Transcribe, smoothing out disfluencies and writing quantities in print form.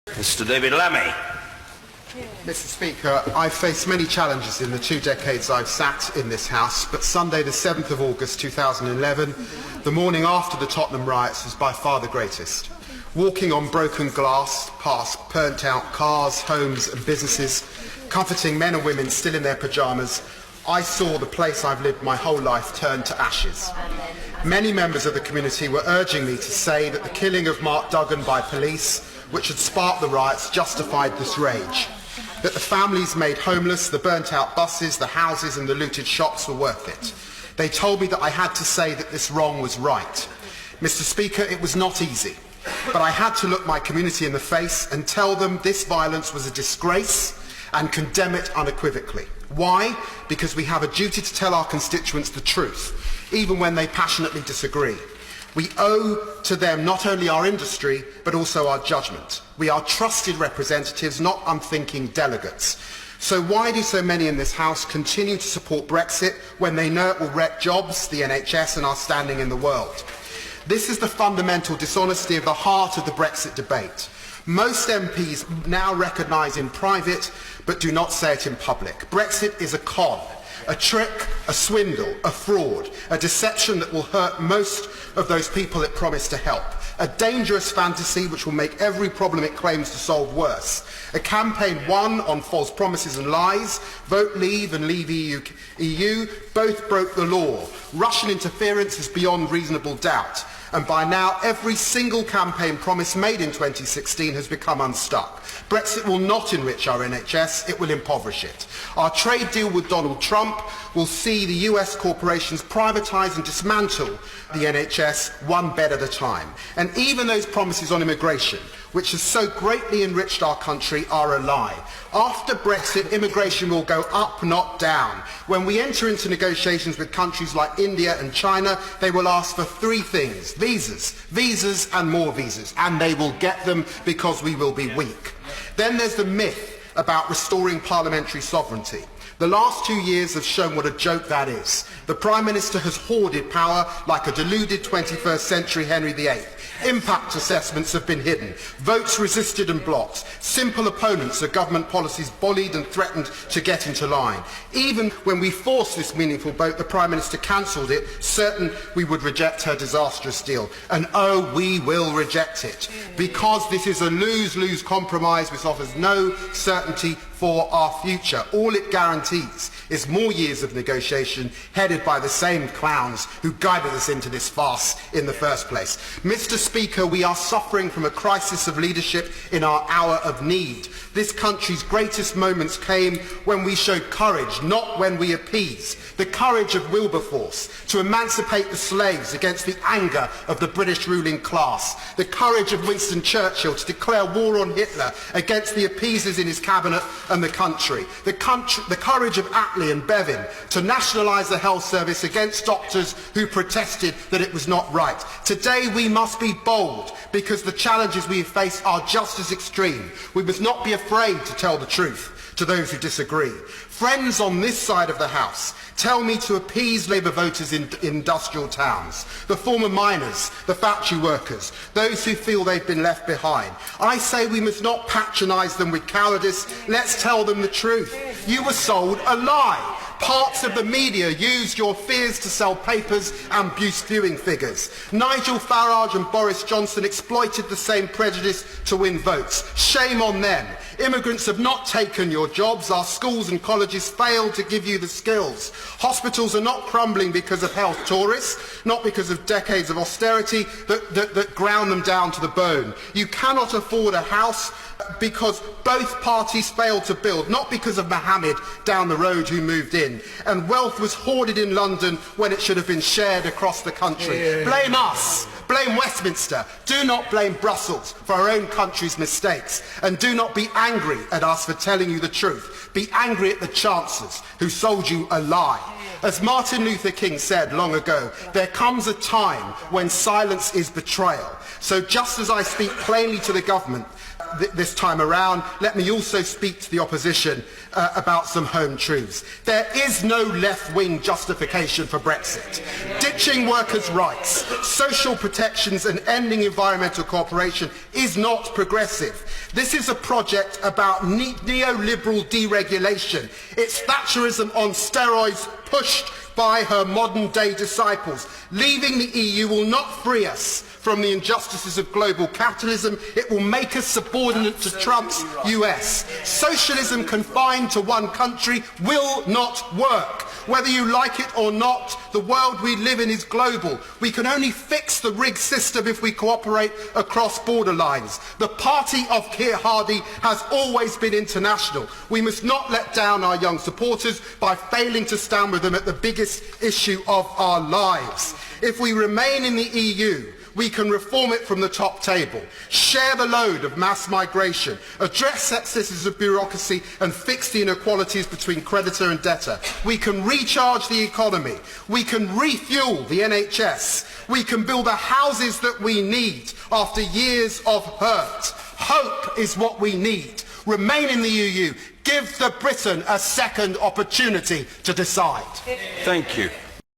Mr. David Lammy. Mr. Speaker, I've faced many challenges in the 2 decades I've sat in this House, but Sunday the 7th of August 2011, the morning after the Tottenham riots, was by far the greatest. Walking on broken glass past burnt-out cars, homes and businesses, comforting men and women still in their pyjamas, I saw the place I've lived my whole life turn to ashes. Many members of the community were urging me to say that the killing of Mark Duggan by police, which had sparked the riots, justified this rage. That the families made homeless, the burnt-out buses, the houses and the looted shops were worth it. They told me that I had to say that this wrong was right. Mr. Speaker, it was not easy, but I had to look my community in the face and tell them this violence was a disgrace and condemn it unequivocally. Why? Because we have a duty to tell our constituents the truth, even when they passionately disagree. We owe to them not only our industry, but also our judgment. We are trusted representatives, not unthinking delegates. So why do so many in this House continue to support Brexit when they know it will wreck jobs, the NHS and our standing in the world? This is the fundamental dishonesty of the heart of the Brexit debate. Most MPs now recognise in private, but do not say it in public. Brexit is a con. A trick, a swindle, a fraud, a deception that will hurt most of those people it promised to help. A dangerous fantasy which will make every problem it claims to solve worse. A campaign won on false promises and lies. Vote Leave and Leave EU both broke the law. Russian interference is beyond reasonable doubt. And by now, every single campaign promise made in 2016 has become unstuck. Brexit will not enrich our NHS, it will impoverish it. Our trade deal with Donald Trump will see the US corporations privatise and dismantle the NHS one bed at a time. And even those promises on immigration, which has so greatly enriched our country, are a lie. After Brexit, immigration will go up, not down. When we enter into negotiations with countries like India and China, they will ask for 3 things: visas, visas and more visas. And they will get them because we will be weak. Then there's the myth about restoring parliamentary sovereignty. The last 2 years have shown what a joke that is. The Prime Minister has hoarded power like a deluded 21st century Henry VIII. Impact assessments have been hidden, votes resisted and blocked, simple opponents of government policies bullied and threatened to get into line. Even when we forced this meaningful vote, the Prime Minister cancelled it, certain we would reject her disastrous deal. And oh, we will reject it, because this is a lose-lose compromise which offers no certainty for our future. All it guarantees is more years of negotiation headed by the same clowns who guided us into this farce in the first place. Mr. Speaker, we are suffering from a crisis of leadership in our hour of need. This country's greatest moments came when we showed courage, not when we appeased. The courage of Wilberforce to emancipate the slaves against the anger of the British ruling class. The courage of Winston Churchill to declare war on Hitler against the appeasers in his cabinet and the country. The courage of Attlee and Bevin to nationalise the health service against doctors who protested that it was not right. Today we must be bold, because the challenges we face are just as extreme. We must not be afraid to tell the truth to those who disagree. Friends on this side of the House tell me to appease Labour voters in industrial towns, the former miners, the factory workers, those who feel they've been left behind. I say we must not patronise them with cowardice. Let's tell them the truth. You were sold a lie. Parts of the media used your fears to sell papers and boost viewing figures. Nigel Farage and Boris Johnson exploited the same prejudice to win votes. Shame on them. Immigrants have not taken your jobs. Our schools and colleges failed to give you the skills. Hospitals are not crumbling because of health tourists, not because of decades of austerity that ground them down to the bone. You cannot afford a house because both parties failed to build, not because of Mohammed down the road who moved in. And wealth was hoarded in London when it should have been shared across the country. Yeah. Blame us. Blame Westminster. Do not blame Brussels for our own country's mistakes. And do not be angry at us for telling you the truth. Be angry at the chancellors who sold you a lie. As Martin Luther King said long ago, there comes a time when silence is betrayal. So just as I speak plainly to the government this time around, let me also speak to the opposition about some home truths. There is no left-wing justification for Brexit. Ditching workers' rights, social protections and ending environmental cooperation is not progressive. This is a project about neoliberal deregulation. It's Thatcherism on steroids pushed by her modern-day disciples. Leaving the EU will not free us from the injustices of global capitalism. It will make us subordinate to Trump's US. Socialism confined to one country will not work. Whether you like it or not, the world we live in is global. We can only fix the rigged system if we cooperate across border lines. The party of Keir Hardie has always been international. We must not let down our young supporters by failing to stand with them at the biggest issue of our lives. If we remain in the EU, we can reform it from the top table, share the load of mass migration, address excesses of bureaucracy and fix the inequalities between creditor and debtor. We can recharge the economy. We can refuel the NHS. We can build the houses that we need after years of hurt. Hope is what we need. Remain in the EU. Give the Britain a second opportunity to decide. Thank you.